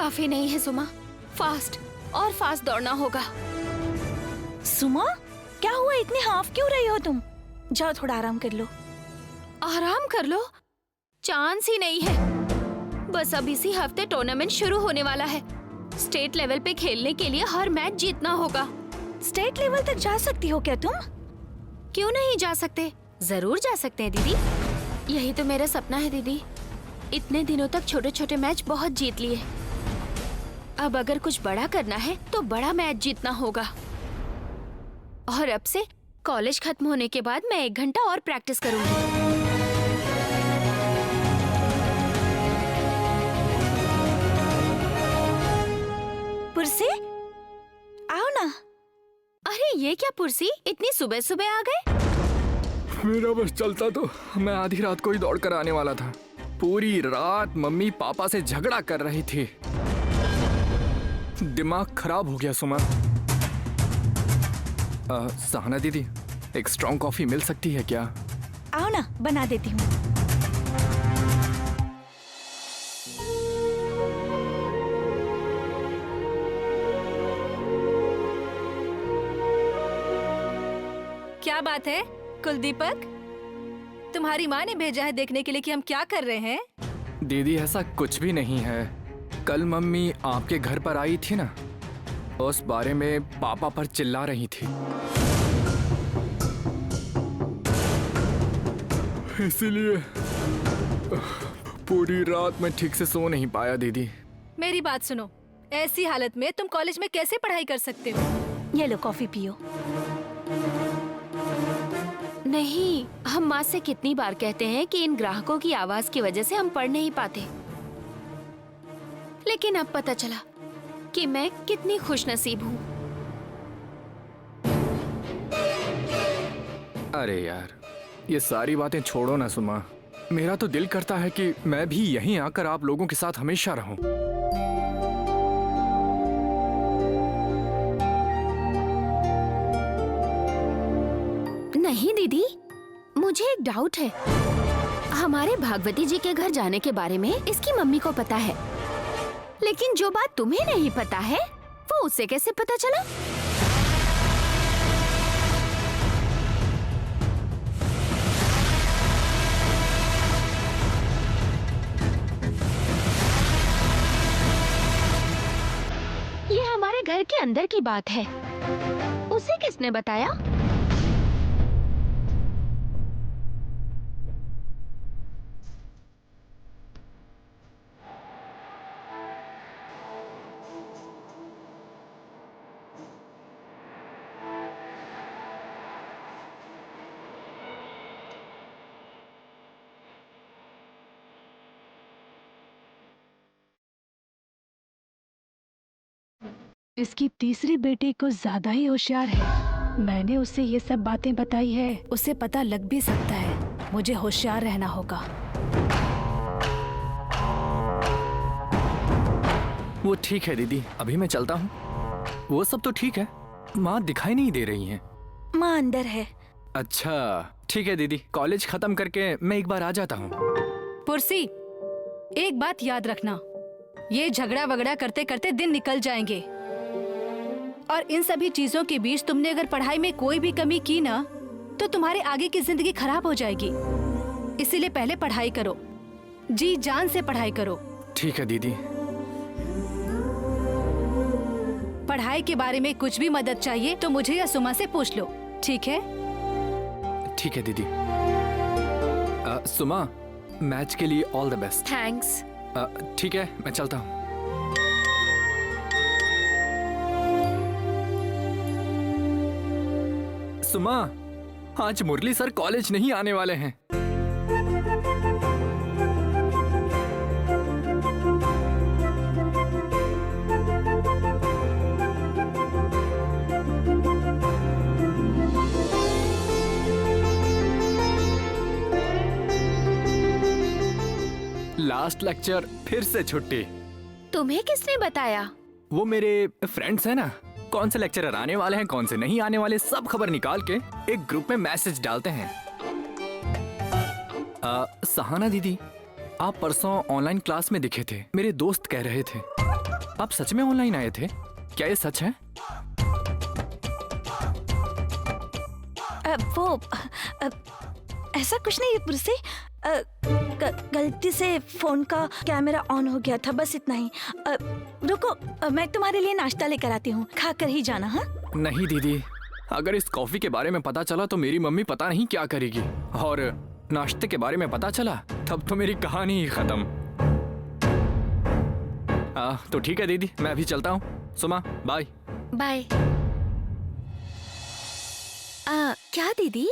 काफी नहीं है सुमा, फास्ट और फास्ट दौड़ना होगा। सुमा, क्या हुआ? इतनी हाफ क्यों रही हो तुम? जाओ थोड़ा आराम कर लो। आराम कर लो? चांस ही नहीं है। बस अब इसी हफ्ते टूर्नामेंट शुरू होने वाला है। स्टेट लेवल पे खेलने के लिए हर मैच जीतना होगा। स्टेट लेवल तक जा सकती हो क्या तुम? क्यों नहीं जा सकते? जरूर जा सकते हैं दीदी। यही तो मेरा सपना है दीदी। इतने दिनों तक छोटे छोटे मैच बहुत जीत लिए। अब अगर कुछ बड़ा करना है तो बड़ा मैच जीतना होगा। और अब से कॉलेज खत्म होने के बाद मैं 1 घंटा और प्रैक्टिस करूंगी। पुरसी, आओ ना। अरे ये क्या पुरसी, इतनी सुबह सुबह आ गए? मेरा बस चलता तो मैं आधी रात को ही दौड़ कर आने वाला था। पूरी रात मम्मी पापा से झगड़ा कर रही थी। दिमाग खराब हो गया सुमा। सहना दीदी, एक स्ट्रॉन्ग कॉफी मिल सकती है क्या? आओ ना, बना देती हूँ। क्या बात है कुलदीपक? तुम्हारी माँ ने भेजा है देखने के लिए कि हम क्या कर रहे हैं। दीदी ऐसा कुछ भी नहीं है। कल मम्मी आपके घर पर आई थी ना, उस बारे में पापा पर चिल्ला रही थी। इसीलिए पूरी रात मैं ठीक से सो नहीं पाया दीदी। मेरी बात सुनो, ऐसी हालत में तुम कॉलेज में कैसे पढ़ाई कर सकते हो? ये लो कॉफी पियो। नहीं, हम माँ से कितनी बार कहते हैं कि इन ग्राहकों की आवाज की वजह से हम पढ़ नहीं पाते। लेकिन अब पता चला कि मैं कितनी खुशनसीब हूँ। अरे यार, ये सारी बातें छोड़ो ना सुमा। मेरा तो दिल करता है कि मैं भी यहीं आकर आप लोगों के साथ हमेशा रहूं। नहीं दीदी, मुझे एक डाउट है। हमारे भागवती जी के घर जाने के बारे में इसकी मम्मी को पता है, लेकिन जो बात तुम्हें नहीं पता है वो उसे कैसे पता चला? ये हमारे घर के अंदर की बात है। उसे किसने बताया? इसकी तीसरी बेटी कुछ ज्यादा ही होशियार है। मैंने उसे ये सब बातें बताई है, उसे पता लग भी सकता है। मुझे होशियार रहना होगा। वो ठीक है दीदी, अभी मैं चलता हूँ। वो सब तो ठीक है, माँ दिखाई नहीं दे रही हैं। माँ अंदर है। अच्छा ठीक है दीदी, कॉलेज खत्म करके मैं एक बार आ जाता हूँ। पुरसी, एक बात याद रखना, ये झगड़ा वगड़ा करते करते दिन निकल जाएंगे। और इन सभी चीजों के बीच तुमने अगर पढ़ाई में कोई भी कमी की ना, तो तुम्हारे आगे की जिंदगी खराब हो जाएगी। इसीलिए पहले पढ़ाई करो, जी जान से पढ़ाई करो। ठीक है दीदी। पढ़ाई के बारे में कुछ भी मदद चाहिए तो मुझे या सुमा से पूछ लो, ठीक है? ठीक है दीदी। सुमा, मैच के लिए ऑल द बेस्ट। थैंक्स। ठीक है, मैं चलता हूँ। सुमा, आज मुरली सर कॉलेज नहीं आने वाले हैं। लास्ट लेक्चर फिर से छुट्टी। तुम्हें किसने बताया? वो मेरे फ्रेंड्स हैं ना, कौन से लेक्चरर आने वाले हैं, कौन से नहीं आने वाले, सब खबर निकाल के एक ग्रुप में मैसेज डालते हैं। सहाना दीदी, आप परसों ऑनलाइन क्लास में दिखे थे, मेरे दोस्त कह रहे थे। आप सच में ऑनलाइन आए थे? क्या ये सच है? ऐसा कुछ नहीं है पुरसे। गलती से फोन का कैमरा ऑन हो गया था, बस इतना ही। रुको, मैं तुम्हारे लिए नाश्ता लेकर आती हूँ, खा कर ही जाना। हाँ नहीं दीदी, अगर इस कॉफी के बारे में पता चला तो मेरी मम्मी पता नहीं क्या करेगी, और नाश्ते के बारे में पता चला तब तो मेरी कहानी ही खत्म। तो ठीक है दीदी, मैं अभी चलता हूँ। सुमा, बाय। बाय। क्या दीदी,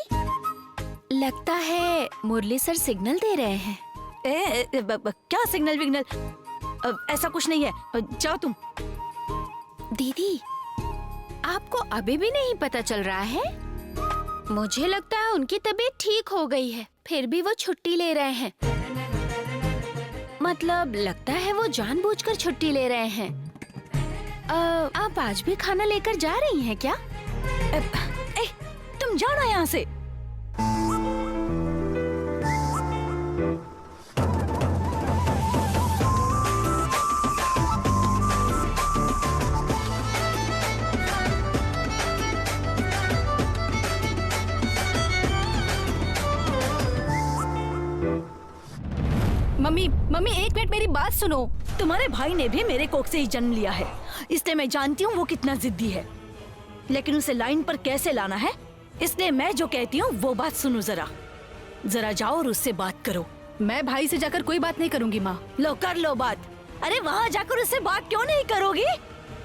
लगता है मुरली सर सिग्नल दे रहे हैं। क्या सिग्नल विग्नल? ऐसा कुछ नहीं है, जाओ तुम। दीदी, आपको अभी भी नहीं पता चल रहा है? मुझे लगता है उनकी तबीयत ठीक हो गई है, फिर भी वो छुट्टी ले रहे हैं। मतलब लगता है वो जानबूझकर छुट्टी ले रहे हैं। आप आज भी खाना लेकर जा रही हैं क्या? तुम जाओ ना यहाँ से। मम्मी मम्मी, एक मिनट मेरी बात सुनो। तुम्हारे भाई ने भी मेरे कोख से ही जन्म लिया है, इसलिए मैं जानती हूँ वो कितना जिद्दी है, लेकिन उसे लाइन पर कैसे लाना है, इसलिए मैं जो कहती हूँ वो बात सुनो। जरा जाओ और उससे बात करो। मैं भाई से जाकर कोई बात नहीं करूंगी माँ। लो, कर लो बात। अरे वहाँ जाकर उससे बात क्यों नहीं करोगी?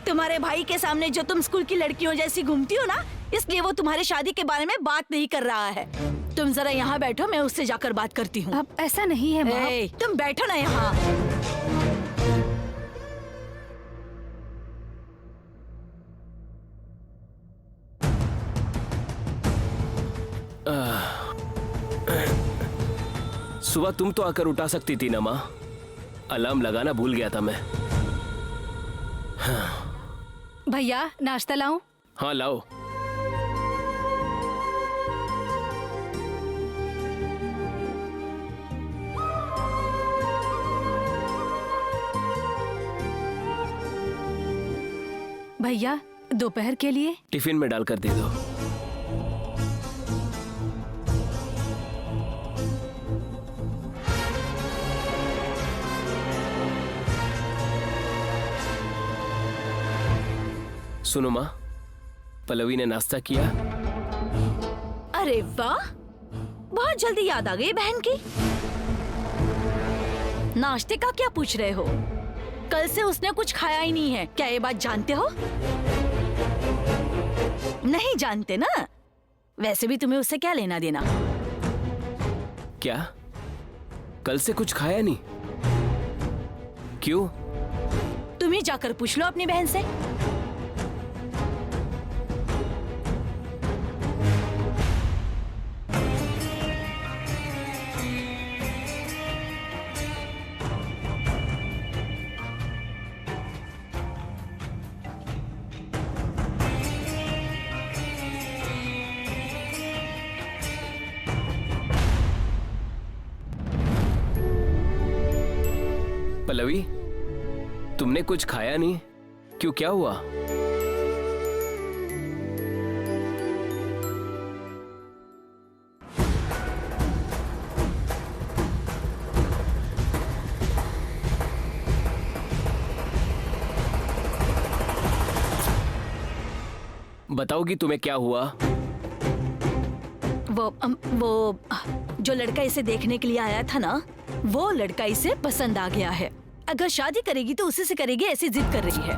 तुम्हारे भाई के सामने जो तुम स्कूल की लड़कियों जैसी घूमती हो ना, इसलिए वो तुम्हारी शादी के बारे में बात नहीं कर रहा है। तुम जरा यहाँ बैठो, मैं उससे जाकर बात करती हूँ। अब ऐसा नहीं है माँ। तुम बैठो ना यहाँ। सुबह तुम तो आकर उठा सकती थी ना माँ, अलार्म लगाना भूल गया था मैं। भैया, नाश्ता लाऊं? हाँ लाओ। भैया, दोपहर के लिए टिफिन में डालकर दे दो। सुनो माँ, पल्लवी ने नाश्ता किया? अरे वाह, बहुत जल्दी याद आ गई बहन की। नाश्ते का क्या पूछ रहे हो? कल से उसने कुछ खाया ही नहीं है, क्या ये बात जानते हो? नहीं जानते ना? वैसे भी तुम्हें उससे क्या लेना देना? क्या कल से कुछ खाया नहीं? क्यों? तुम ही जाकर पूछ लो अपनी बहन से। पल्लवी, तुमने कुछ खाया नहीं? क्यों, क्या हुआ? बताओगी तुम्हें क्या हुआ? वो जो लड़का इसे देखने के लिए आया था ना, वो लड़का इसे पसंद आ गया है। अगर शादी करेगी तो उसी से करेगी, ऐसी जिद कर रही है।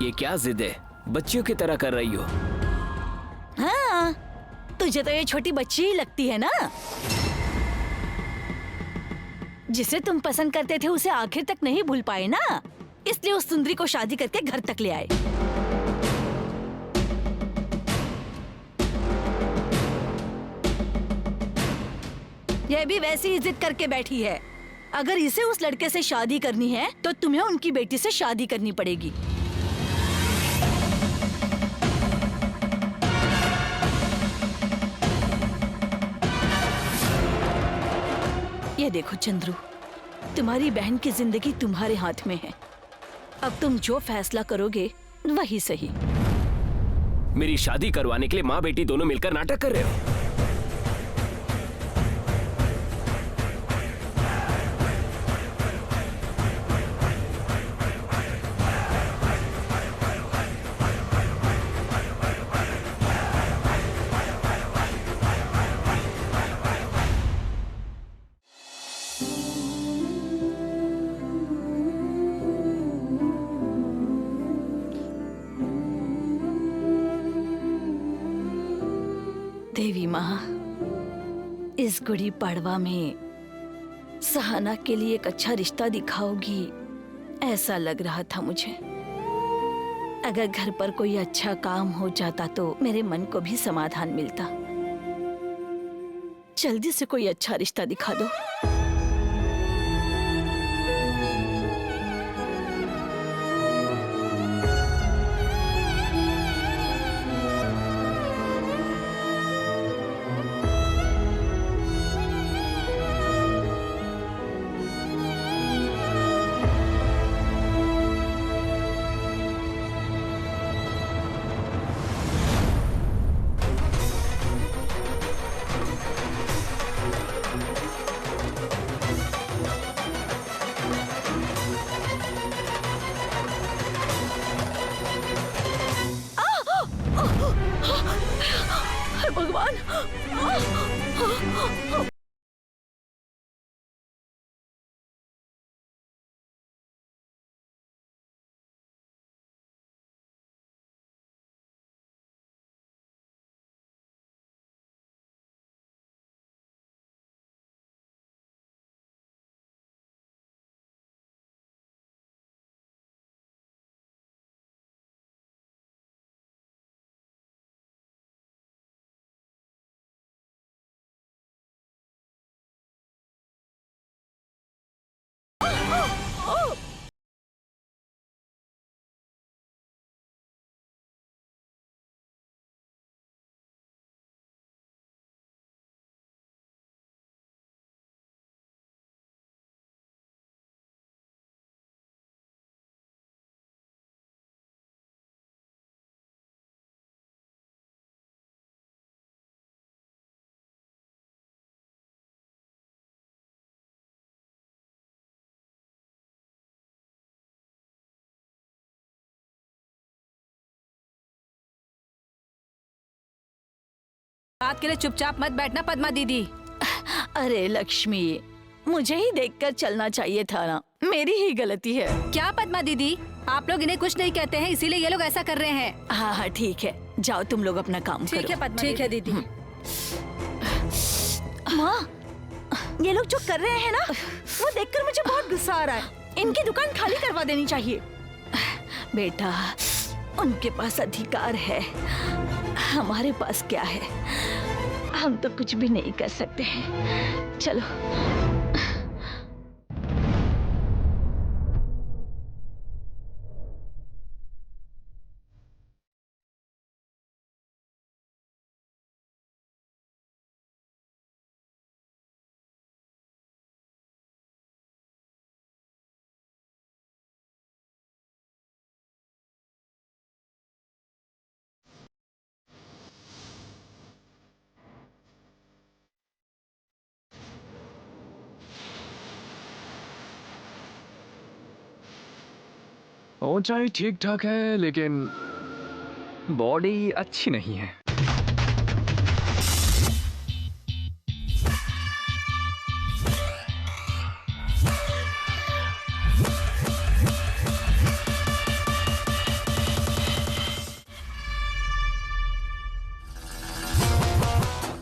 ये क्या जिद है? बच्चियों की तरह कर रही हो। हाँ, तुझे तो ये छोटी बच्ची ही लगती है ना। जिसे तुम पसंद करते थे उसे आखिर तक नहीं भूल पाए ना, इसलिए उस सुंदरी को शादी करके घर तक ले आए। यह भी वैसी ही जिद करके बैठी है। अगर इसे उस लड़के से शादी करनी है तो तुम्हें उनकी बेटी से शादी करनी पड़ेगी। ये देखो चंद्रू, तुम्हारी बहन की जिंदगी तुम्हारे हाथ में है। अब तुम जो फैसला करोगे वही सही। मेरी शादी करवाने के लिए माँ बेटी दोनों मिलकर नाटक कर रहे हो। देवी माँ, इस गुड़ी पड़वा में सहाना के लिए एक अच्छा रिश्ता दिखाओगी, ऐसा लग रहा था मुझे। अगर घर पर कोई अच्छा काम हो जाता तो मेरे मन को भी समाधान मिलता। जल्दी से कोई अच्छा रिश्ता दिखा दो। हे भगवान! बात के लिए चुपचाप मत बैठना पद्मा दीदी। अरे लक्ष्मी, मुझे ही देखकर चलना चाहिए था ना, मेरी ही गलती है। क्या पद्मा दीदी, आप लोग इन्हें कुछ नहीं कहते हैं इसीलिए ये लोग ऐसा कर रहे हैं। हाँ हाँ ठीक है, जाओ तुम लोग अपना काम करो। ठीक है पद्मा, ठीक है दीदी। माँ, ये लोग जो कर रहे हैं ना, वो देखकर मुझे बहुत गुस्सा आ रहा है। इनकी दुकान खाली करवा देनी चाहिए। बेटा, उनके पास अधिकार है, हमारे पास क्या है? हम तो कुछ भी नहीं कर सकते हैं। चलो। ऊंचाई ठीक ठाक है लेकिन बॉडी अच्छी नहीं है।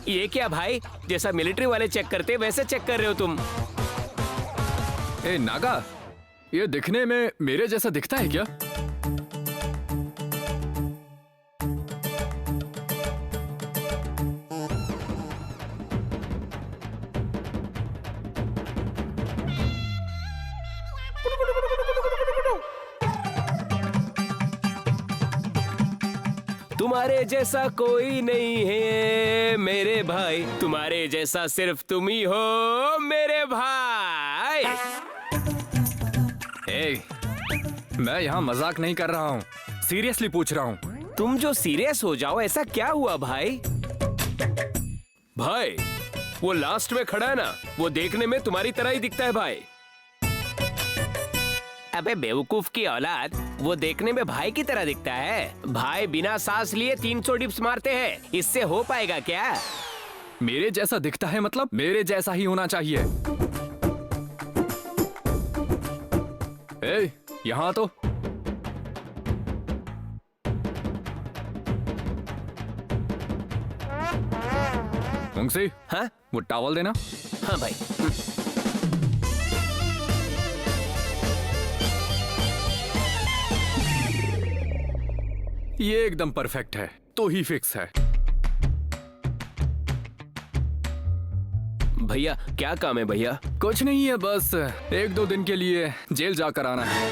ये क्या भाई, जैसा मिलिट्री वाले चेक करते वैसे चेक कर रहे हो तुम। ए नागा, ये दिखने में मेरे जैसा दिखता है क्या? तुम्हारे जैसा कोई नहीं है मेरे भाई, तुम्हारे जैसा सिर्फ तुम ही हो मेरे भाई। ए, मैं यहाँ मजाक नहीं कर रहा हूँ, सीरियसली पूछ रहा हूँ। तुम जो सीरियस हो जाओ, ऐसा क्या हुआ भाई? भाई वो लास्ट में खड़ा है ना, वो देखने में तुम्हारी तरह ही दिखता है भाई। अबे बेवकूफ की औलाद, वो देखने में भाई की तरह दिखता है। भाई बिना सांस लिए 300 डिप्स मारते हैं, इससे हो पाएगा क्या? मेरे जैसा दिखता है मतलब मेरे जैसा ही होना चाहिए। ए, यहाँ तो मुंगसी, हाँ वो टॉवल देना। हाँ भाई। ये एकदम परफेक्ट है, तो ही फिक्स है। भैया क्या काम है भैया? कुछ नहीं है, बस 1-2 दिन के लिए जेल जाकर आना है।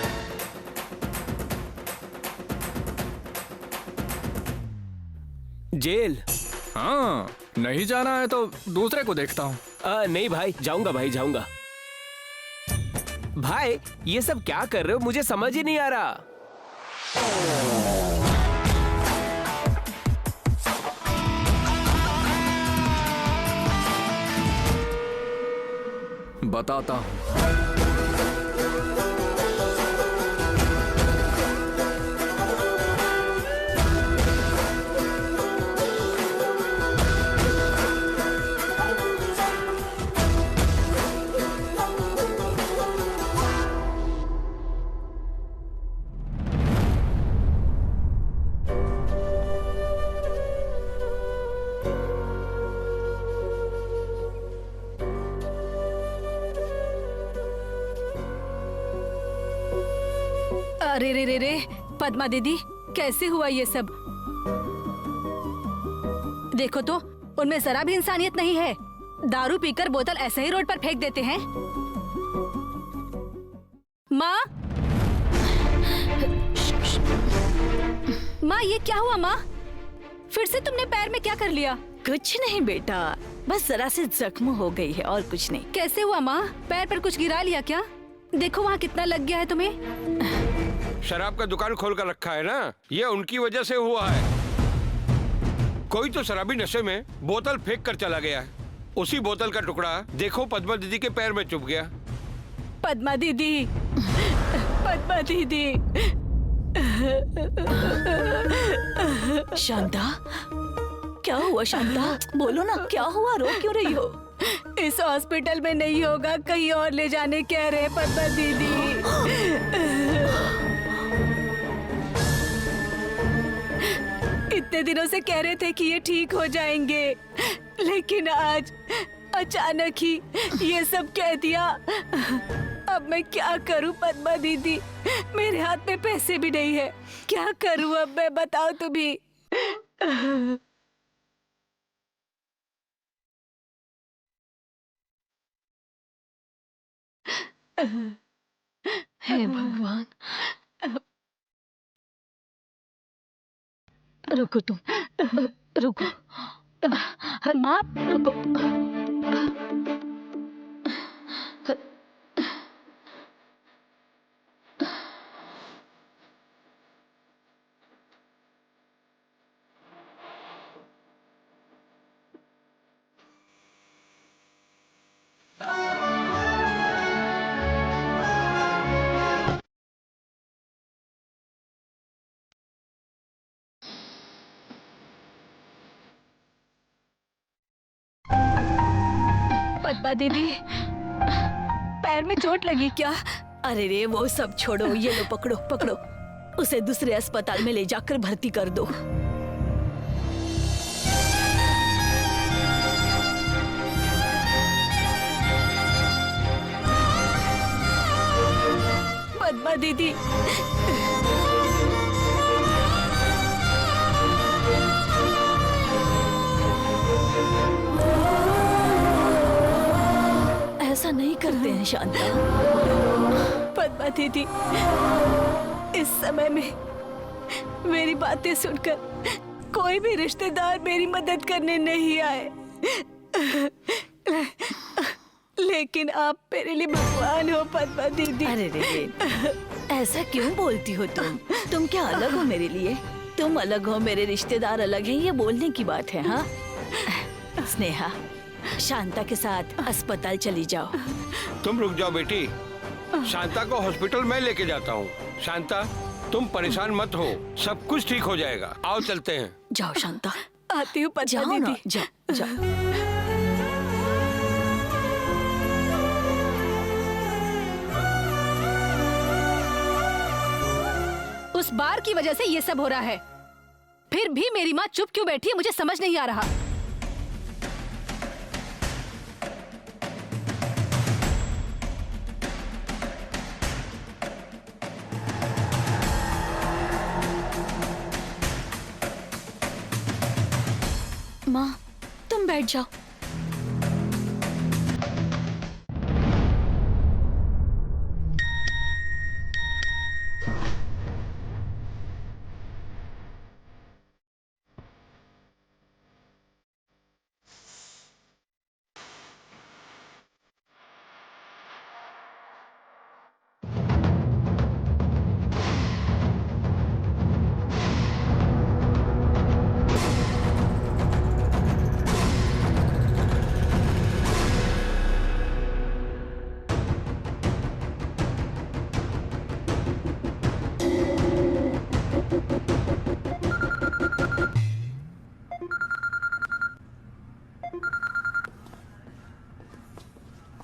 जेल? हाँ, नहीं जाना है तो दूसरे को देखता हूँ। नहीं भाई, जाऊंगा भाई, जाऊंगा। भाई ये सब क्या कर रहे हो, मुझे समझ ही नहीं आ रहा। बताता हूँ। अरे रे रे रे, पद्मा दीदी कैसे हुआ ये सब? देखो तो, उनमें जरा भी इंसानियत नहीं है। दारू पीकर बोतल ऐसे ही रोड पर फेंक देते हैं। माँ, माँ ये क्या हुआ माँ? फिर से तुमने पैर में क्या कर लिया? कुछ नहीं बेटा, बस जरा से जख्म हो गई है और कुछ नहीं। कैसे हुआ माँ? पैर पर कुछ गिरा लिया क्या? देखो वहाँ कितना लग गया है तुम्हें। शराब का दुकान खोल कर रखा है ना, ये उनकी वजह से हुआ है। कोई तो शराबी नशे में बोतल फेंक कर चला गया है। उसी बोतल का टुकड़ा देखो पद्मा दीदी के पैर में चुभ गया। पद्मा दीदी, पद्मा दीदी। शांता, क्या हुआ शांता? बोलो ना, क्या हुआ? रो क्यों रही हो? इस हॉस्पिटल में नहीं होगा, कहीं और ले जाने कह रहे हैं पद्मा दीदी। इतने दिनों से कह रहे थे कि ये ठीक हो जाएंगे, लेकिन आज अचानक ही ये सब कह दिया। अब मैं क्या करूं पद्मा दीदी? मेरे हाथ में पैसे भी नहीं है, क्या करूं अब मैं? बताओ तुम भी। हे भगवान, रुको तुम, रुको माँ, रुको। पद्मा दीदी, पैर में चोट लगी क्या? अरे रे, वो सब छोड़ो, ये लो पकड़ो पकड़ो, उसे दूसरे अस्पताल में ले जाकर भर्ती कर दो। पद्मा दीदी, ऐसा नहीं करते हैं शांता। पद्मा दीदी, इस समय में मेरी बातें सुनकर कोई भी रिश्तेदार मेरी मदद करने नहीं आए, लेकिन आप मेरे लिए भगवान हो पद्मा दीदी। अरे रे, ऐसा क्यों बोलती हो तुम क्या अलग हो मेरे लिए? तुम अलग हो, मेरे रिश्तेदार अलग हैं, ये बोलने की बात है? हाँ स्नेहा, शांता के साथ अस्पताल चली जाओ। तुम रुक जाओ बेटी, शांता को हॉस्पिटल मैं लेके जाता हूँ। शांता, तुम परेशान मत हो, सब कुछ ठीक हो जाएगा। आओ चलते हैं। जाओ शांता, आती हूँ पद्मा जाओ ना, दीदी। जाओ जाओ। उस बार की वजह से ये सब हो रहा है। फिर भी मेरी माँ चुप क्यों बैठी है, मुझे समझ नहीं आ रहा। माँ, तुम बैठ जाओ।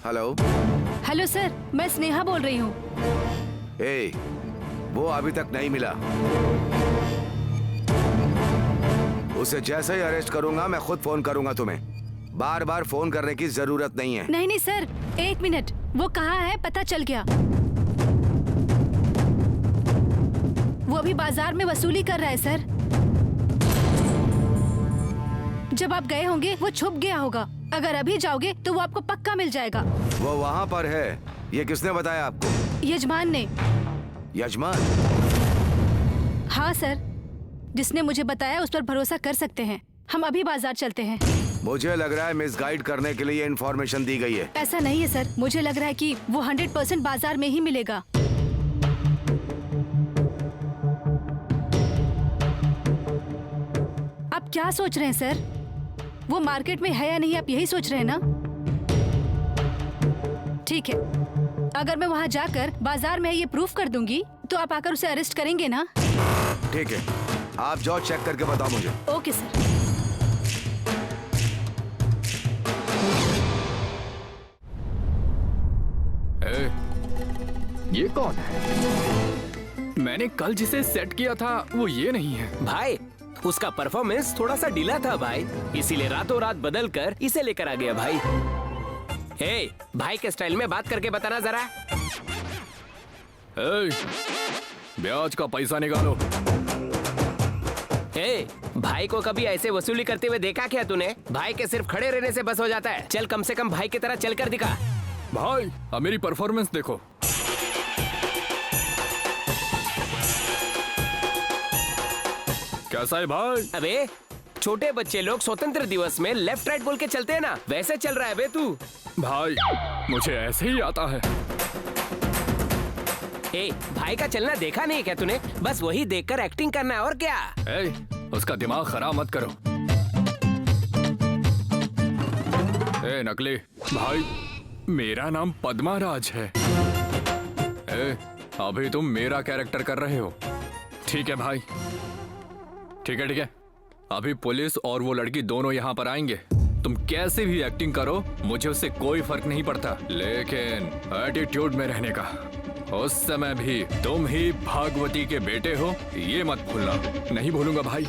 हेलो। हेलो सर, मैं स्नेहा बोल रही हूँ। ए, वो अभी तक नहीं मिला। उसे जैसे ही अरेस्ट करूंगा मैं खुद फोन करूंगा तुम्हें। बार बार फोन करने की जरूरत नहीं है। नहीं नहीं सर, 1 मिनट, वो कहाँ है पता चल गया। वो अभी बाजार में वसूली कर रहा है सर। जब आप गए होंगे वो छुप गया होगा। अगर अभी जाओगे तो वो आपको पक्का मिल जाएगा। वो वहाँ पर है। ये किसने बताया आपको? यजमान ने। यजमान? हाँ सर, जिसने मुझे बताया उस पर भरोसा कर सकते हैं। हम अभी बाजार चलते हैं। मुझे लग रहा है मिसगाइड करने के लिए ये इन्फॉर्मेशन दी गई है। ऐसा नहीं है सर, मुझे लग रहा है कि वो 100% बाजार में ही मिलेगा। आप क्या सोच रहे हैं सर? वो मार्केट में है या नहीं, आप यही सोच रहे हैं ना? ठीक है, अगर मैं वहाँ जाकर बाजार में ये प्रूफ कर दूंगी तो आप आकर उसे अरेस्ट करेंगे ना? ठीक है, आप जाओ चेक करके बताओ मुझे। Okay sir. ये कौन है? मैंने कल जिसे सेट किया था वो ये नहीं है। भाई, उसका परफॉर्मेंस थोड़ा सा ढीला था भाई, इसीलिए रातों रात बदल कर इसे लेकर आ गया भाई। हे, भाई के स्टाइल में बात करके बताना जरा। ब्याज का पैसा निकालो। हे, भाई को कभी ऐसे वसूली करते हुए देखा क्या तूने? भाई के सिर्फ खड़े रहने से बस हो जाता है। चल कम से कम भाई की तरह चल कर दिखा। भाई, अब मेरी परफॉर्मेंस देखो। कैसा है भाई? अबे, छोटे बच्चे लोग स्वतंत्र दिवस में लेफ्ट राइट बोल के चलते हैं ना, वैसे चल रहा है बे तू। भाई, मुझे ऐसे ही आता है। ए, भाई का चलना देखा नहीं क्या तूने? बस वही देखकर एक्टिंग करना है और क्या। उसका दिमाग खराब मत करो। नकली भाई, मेरा नाम पद्मा राज है। अभी तुम मेरा कैरेक्टर कर रहे हो। ठीक है भाई, ठीक है। अभी पुलिस और वो लड़की दोनों यहाँ पर आएंगे। तुम कैसे भी एक्टिंग करो, मुझे उससे कोई फर्क नहीं पड़ता, लेकिन एटीट्यूड में रहने का। उस समय भी तुम ही भागवती के बेटे हो, ये मत भूलना। नहीं भूलूंगा भाई।